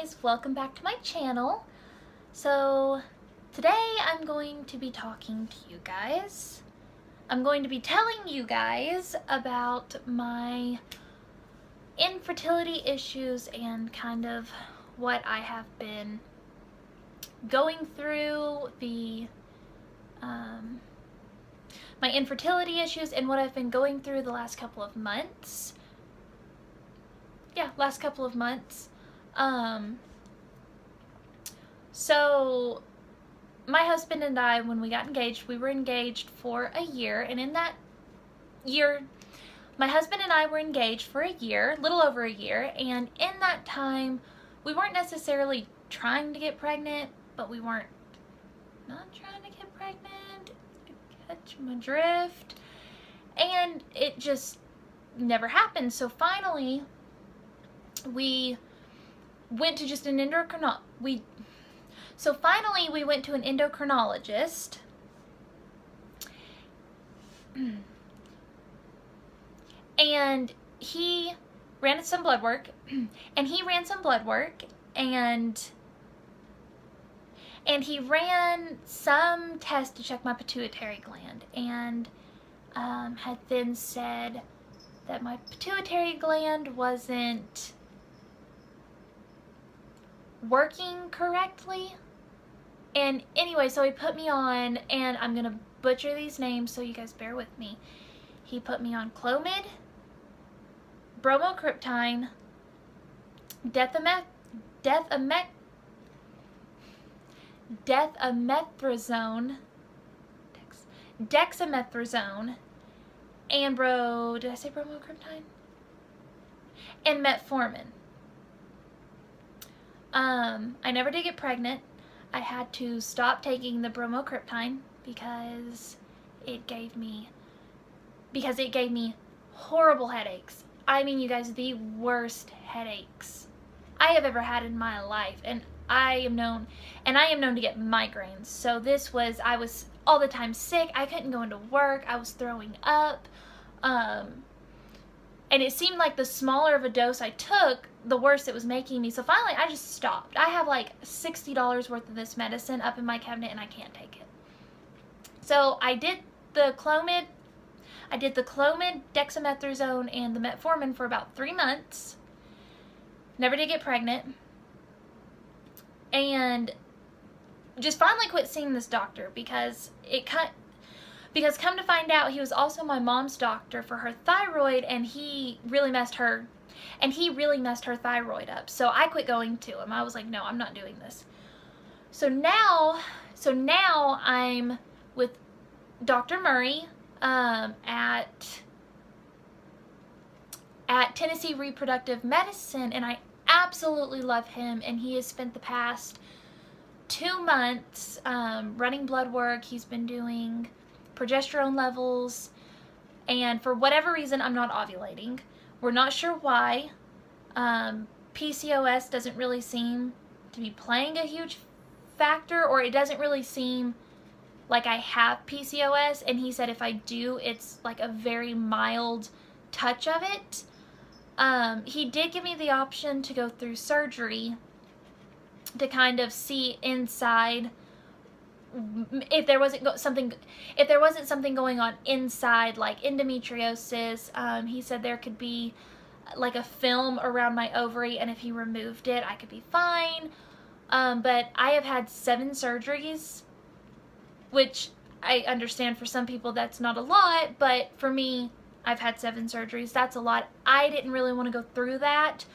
guys, welcome back to my channel. So today I'm going to be talking to you guys. I'm going to be telling you guys about my infertility issues and kind of what I have been going through, my infertility issues and what I've been going through the last couple of months. So my husband and I, when we got engaged, we were engaged for a year, and in that year, my husband and I were engaged for a year, a little over a year, and in that time, we weren't necessarily trying to get pregnant, but we weren't not trying to get pregnant, catch my drift, and it just never happened. So finally, we went to just an endocrinologist. We went to an endocrinologist, and he ran some blood work, and he ran some tests to check my pituitary gland, and had then said that my pituitary gland wasn't working correctly. And anyway, so he put me on, and I'm gonna butcher these names, so you guys bear with me. He put me on Clomid, bromocriptine, dexamethasone, and did I say bromocriptine? And metformin. I never did get pregnant. I had to stop taking the bromocriptine because it gave me horrible headaches. I mean, you guys, the worst headaches I have ever had in my life, and I am known to get migraines. So I was all the time sick. I couldn't go into work. I was throwing up. And it seemed like the smaller of a dose I took, the worse it was making me. So finally, I just stopped. I have like $60 worth of this medicine up in my cabinet, and I can't take it. So I did the Clomid, dexamethasone, and the metformin for about 3 months. Never did get pregnant. And just finally quit seeing this doctor because come to find out, he was also my mom's doctor for her thyroid, and he really messed her thyroid up. So I quit going to him. I was like, no, I'm not doing this. So now I'm with Dr. Murray at Tennessee Reproductive Medicine, and I absolutely love him, and he has spent the past 2 months running blood work. He's been doing progesterone levels, and for whatever reason, I'm not ovulating. We're not sure why. PCOS doesn't really seem to be playing a huge factor, or it doesn't really seem like I have PCOS, and he said if I do, it's like a very mild touch of it. He did give me the option to go through surgery to kind of see inside if there wasn't something going on inside, like endometriosis. He said there could be like a film around my ovary, and if he removed it, I could be fine. But I have had 7 surgeries, which I understand for some people that's not a lot, but for me, I've had 7 surgeries. That's a lot. I didn't really want to go through that,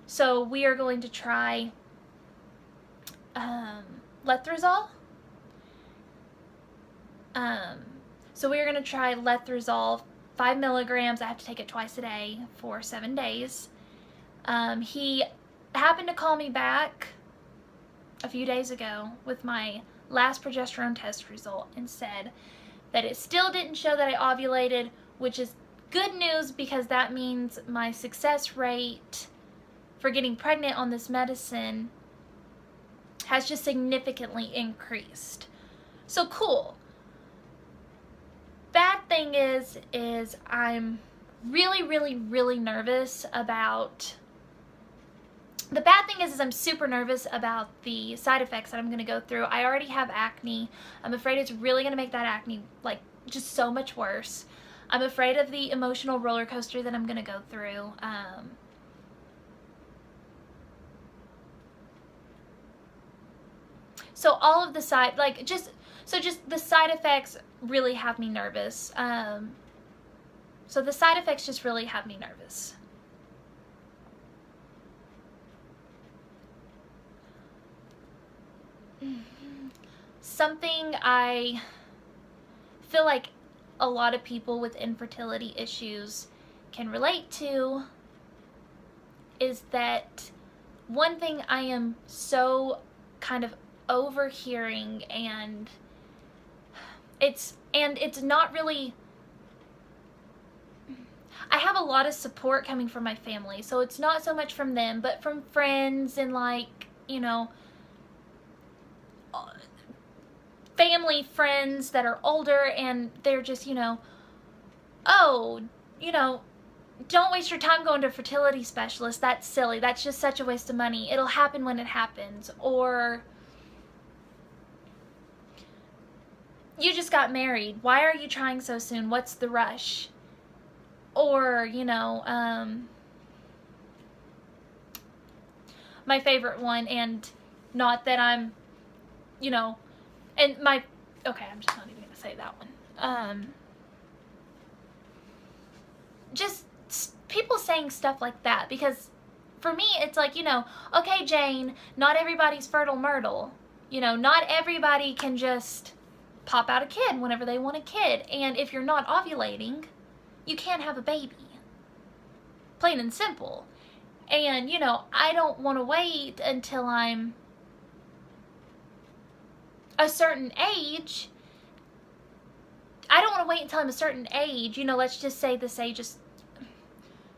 so we are going to try letrozole. So we are going to try letrozole, 5 milligrams. I have to take it twice a day for 7 days. He happened to call me back a few days ago with my last progesterone test result and said that it still didn't show that I ovulated, which is good news because that means my success rate for getting pregnant on this medicine has just significantly increased. So cool. Bad thing is I'm really nervous about The bad thing is I'm super nervous about the side effects that I'm going to go through. I already have acne. I'm afraid it's really going to make that acne like just so much worse. I'm afraid of the emotional roller coaster that I'm going to go through. So all of the just the side effects really have me nervous. So the side effects just really have me nervous. Something I feel like a lot of people with infertility issues can relate to is that one thing I am so kind of overhearing, and it's not really, I have a lot of support coming from my family, so it's not so much from them, but from friends and like, you know, family friends that are older, and they're just, you know, oh, you know, don't waste your time going to a fertility specialist. That's silly. That's just such a waste of money. It'll happen when it happens. Or, you just got married. Why are you trying so soon? What's the rush? Or, you know, my favorite one, and not that I'm, you know, and okay, I'm just not even going to say that one. Just people saying stuff like that, because for me, it's like, you know, okay, Jane, not everybody's fertile myrtle. You know, not everybody can just pop out a kid whenever they want a kid. And if you're not ovulating, you can't have a baby. Plain and simple. And, you know, I don't want to wait until I'm a certain age. I don't want to wait until I'm a certain age. You know, let's just say this age is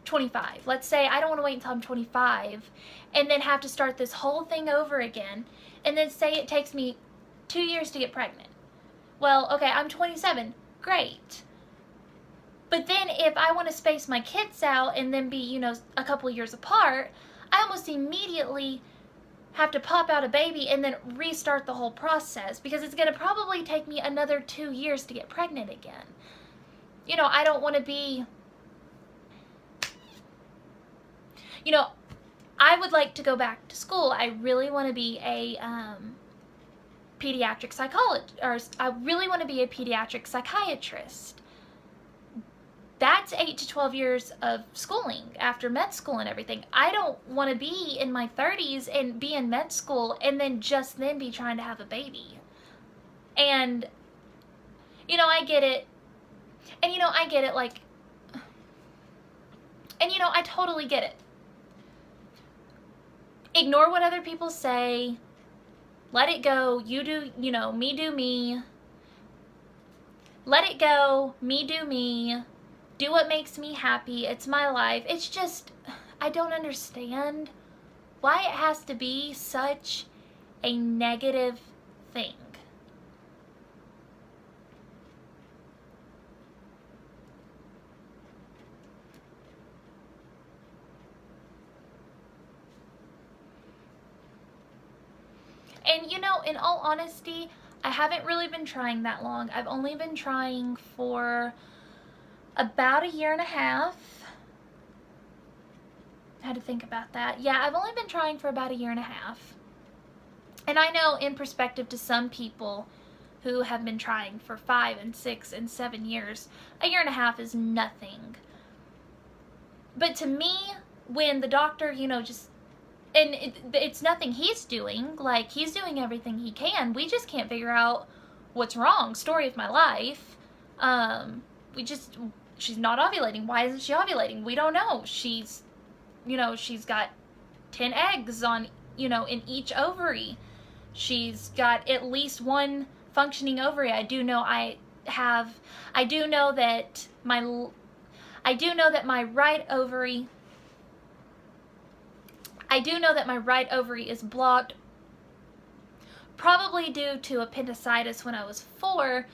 25. Let's say I don't want to wait until I'm 25 and then have to start this whole thing over again, and then say it takes me 2 years to get pregnant. Well, okay, I'm 27. Great. But then if I want to space my kids out and then be, you know, a couple years apart, I almost immediately have to pop out a baby and then restart the whole process, because it's going to probably take me another 2 years to get pregnant again. You know, I don't want to be, you know, I would like to go back to school. I really want to be a pediatric psychologist, or I really want to be a pediatric psychiatrist. That's 8 to 12 years of schooling after med school and everything. I don't want to be in my 30s and be in med school and then just then be trying to have a baby. And, you know, I get it. And, you know, I get it, like, and, you know, I totally get it. Ignore what other people say. Let it go. You do, you know, me do me. Let it go. Me do me. Do what makes me happy. It's my life. It's just, I don't understand why it has to be such a negative thing. And, you know, in all honesty, I haven't really been trying that long. I've only been trying for about 1.5 years. I had to think about that. Yeah, I've only been trying for about 1.5 years. And I know, in perspective to some people who have been trying for 5 and 6 and 7 years, 1.5 years is nothing. But to me, when the doctor, you know, just, and it's nothing he's doing. Like, he's doing everything he can. We just can't figure out what's wrong. Story of my life. She's not ovulating. Why isn't she ovulating? We don't know. She's, you know, she's got 10 eggs on, you know, in each ovary. She's got at least one functioning ovary. I do know that my right ovary is blocked, probably due to appendicitis when I was 4,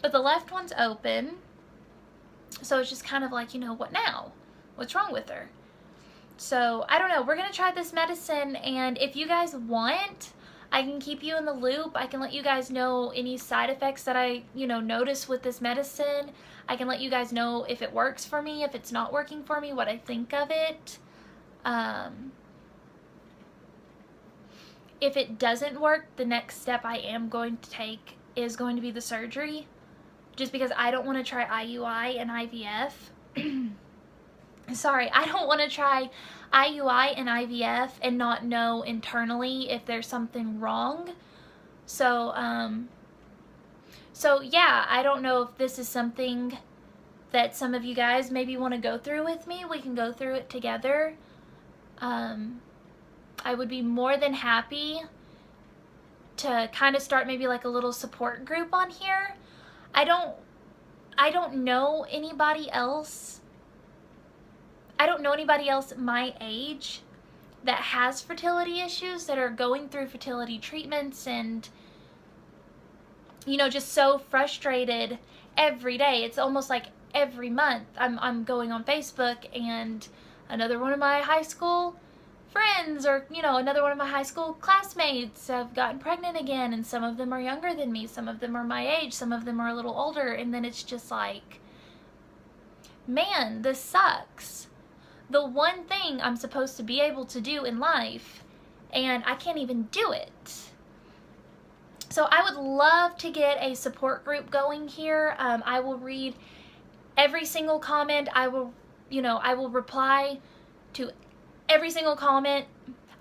but the left one's open. So it's just kind of like, you know, what now? What's wrong with her? So, I don't know. We're going to try this medicine, and if you guys want, I can keep you in the loop. I can let you guys know any side effects that I, notice with this medicine. I can let you guys know if it works for me, if it's not working for me, what I think of it. If it doesn't work, the next step I am going to take is going to be the surgery, just because I don't want to try IUI and IVF. Sorry, I don't want to try IUI and IVF and not know internally if there's something wrong. So yeah, I don't know if this is something that some of you guys maybe want to go through with me. We can go through it together. I would be more than happy to kind of start maybe like a little support group on here. I don't know anybody else. I don't know anybody else my age that has fertility issues, that are going through fertility treatments and, just so frustrated every day. It's almost like every month I'm going on Facebook and another one of my high school friends or, another one of my high school classmates have gotten pregnant again, and some of them are younger than me, some of them are my age, some of them are a little older, and then it's just like, man, this sucks. The one thing I'm supposed to be able to do in life, and I can't even do it. So I would love to get a support group going here. I will read every single comment. I will reply to every single comment.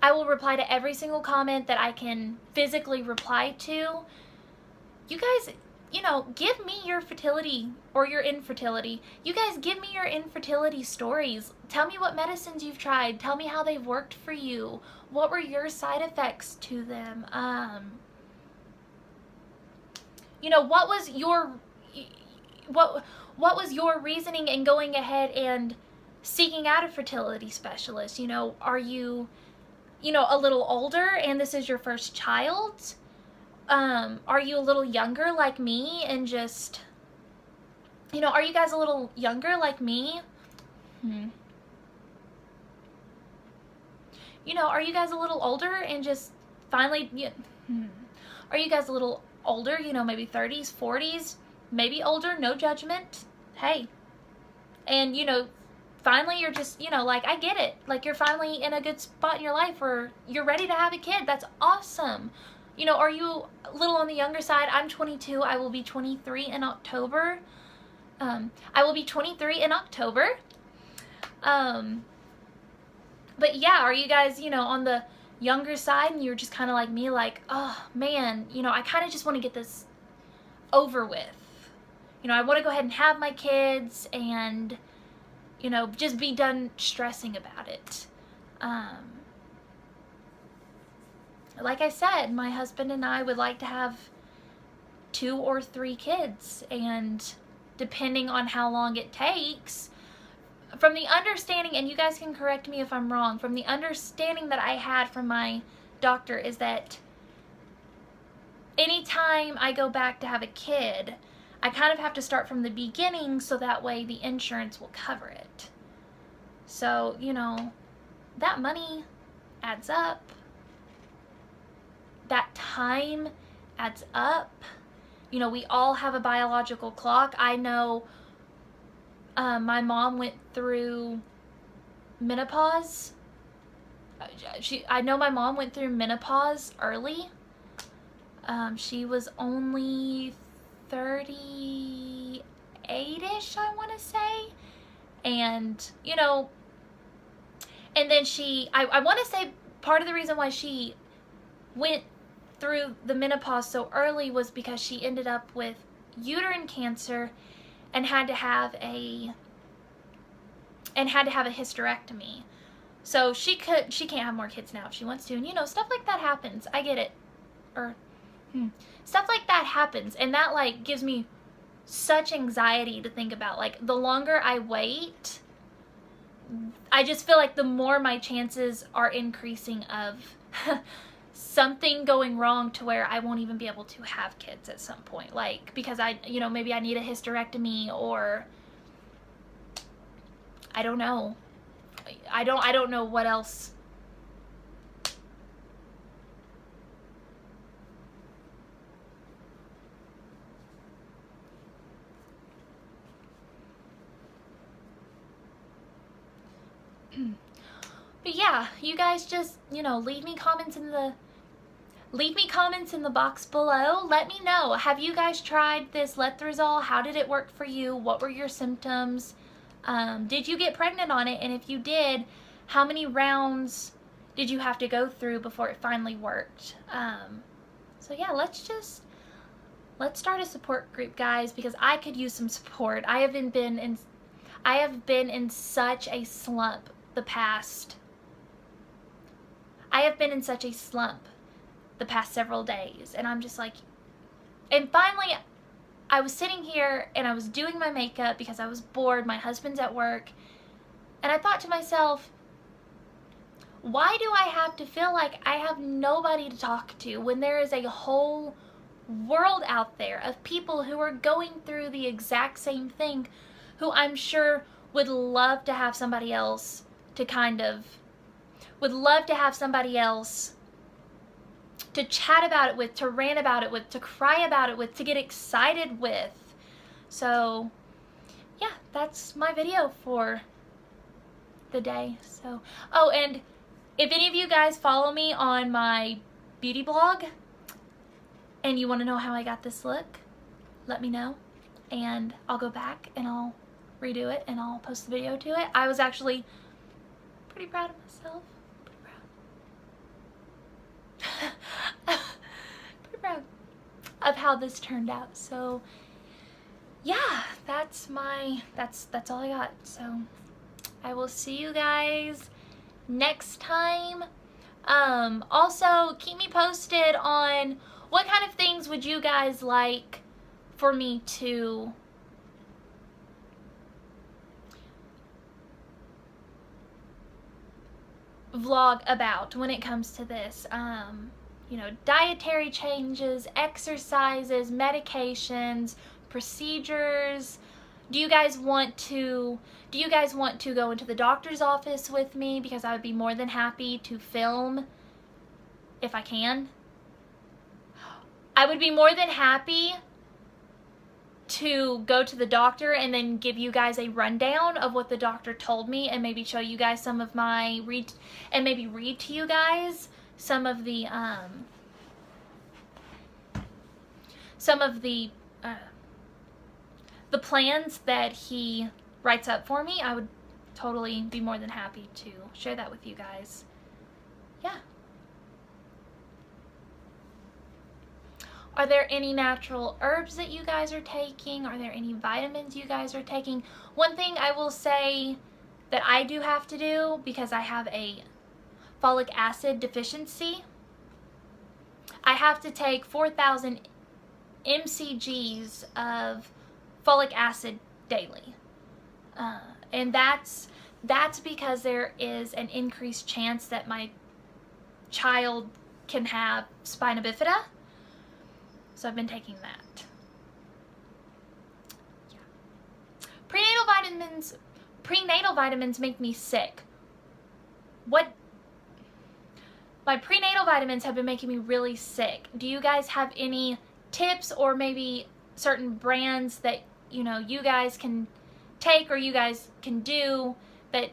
I will reply to every single comment that I can physically reply to. You guys, give me your fertility or your infertility. You guys give me your infertility stories. Tell me what medicines you've tried. Tell me how they've worked for you. What were your side effects to them? What was your reasoning in going ahead and seeking out a fertility specialist? Are you, a little older and this is your first child? Are you a little younger like me and just, are you guys a little younger like me? Are you guys a little older and just finally, are you guys a little older, maybe 30s, 40s, maybe older, no judgment, hey. And, finally you're just, like, I get it. Like, you're finally in a good spot in your life where you're ready to have a kid. That's awesome. Are you a little on the younger side? I'm 22. I will be 23 in October. I will be 23 in October. But yeah, are you guys, on the younger side and you're just kind of like me, like, oh man, I kind of just want to get this over with. I want to go ahead and have my kids and, just be done stressing about it. Like I said, my husband and I would like to have 2 or 3 kids, and depending on how long it takes, from the understanding, and you guys can correct me if I'm wrong, from the understanding that I had from my doctor is that anytime I go back to have a kid, I kind of have to start from the beginning so that way the insurance will cover it. So, that money adds up. That time adds up. We all have a biological clock. I know my mom went through menopause. I know my mom went through menopause early. She was only 38-ish, I want to say. And, and then I want to say part of the reason why she went through the menopause so early was because she ended up with uterine cancer and had to have a hysterectomy. So she can't have more kids now if she wants to, and stuff like that happens. I get it. Stuff like that happens, and that like gives me such anxiety to think about. Like, the longer I wait, I just feel like the more my chances are increasing of something going wrong to where I won't even be able to have kids at some point. Like, because maybe I need a hysterectomy, or I don't know. I don't know what else. But yeah, you guys just, leave me comments in the box below. Let me know. Have you guys tried this letrozole? How did it work for you? What were your symptoms? Did you get pregnant on it? And if you did, how many rounds did you have to go through before it finally worked? So yeah, let's start a support group, guys, because I could use some support. I have been in such a slump the past several days, and I'm just like, and finally I was sitting here and I was doing my makeup because I was bored. My husband's at work, and I thought to myself, why do I have to feel like I have nobody to talk to when there is a whole world out there of people who are going through the exact same thing, who I'm sure would love to have somebody else to to chat about it with, to rant about it with, to cry about it with, to get excited with. So yeah, that's my video for the day. So, oh, and if any of you guys follow me on my beauty blog and you want to know how I got this look, let me know, and I'll go back and I'll redo it and I'll post the video to it. I was actually pretty proud of myself. Pretty proud of how this turned out. So yeah, that's all I got. So I will see you guys next time. Also, keep me posted on what kind of things would you guys like for me to vlog about when it comes to this. Dietary changes, exercises, medications, procedures. Do you guys want to go into the doctor's office with me? Because I would be more than happy to film if I can. I would be more than happy to go to the doctor and then give you guys a rundown of what the doctor told me, and maybe show you guys some of my maybe read to you guys some of the plans that he writes up for me. I would totally be more than happy to share that with you guys. Yeah. Are there any natural herbs that you guys are taking? Are there any vitamins you guys are taking? One thing I will say that I do have to do, because I have a folic acid deficiency, I have to take 4,000 mcgs of folic acid daily. And that's because there is an increased chance that my child can have spina bifida. So I've been taking that. Yeah. Prenatal vitamins make me sick. My prenatal vitamins have been making me really sick. Do you guys have any tips, or maybe certain brands that you guys can take or you guys can do that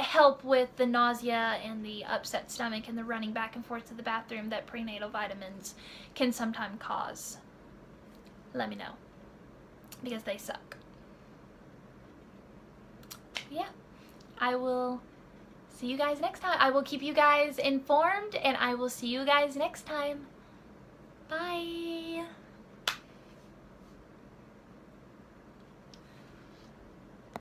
help with the nausea and the upset stomach and the running back and forth to the bathroom that prenatal vitamins can sometimes cause? Let me know, because they suck. Yeah, I will see you guys next time. I will keep you guys informed, and I will see you guys next time. Bye.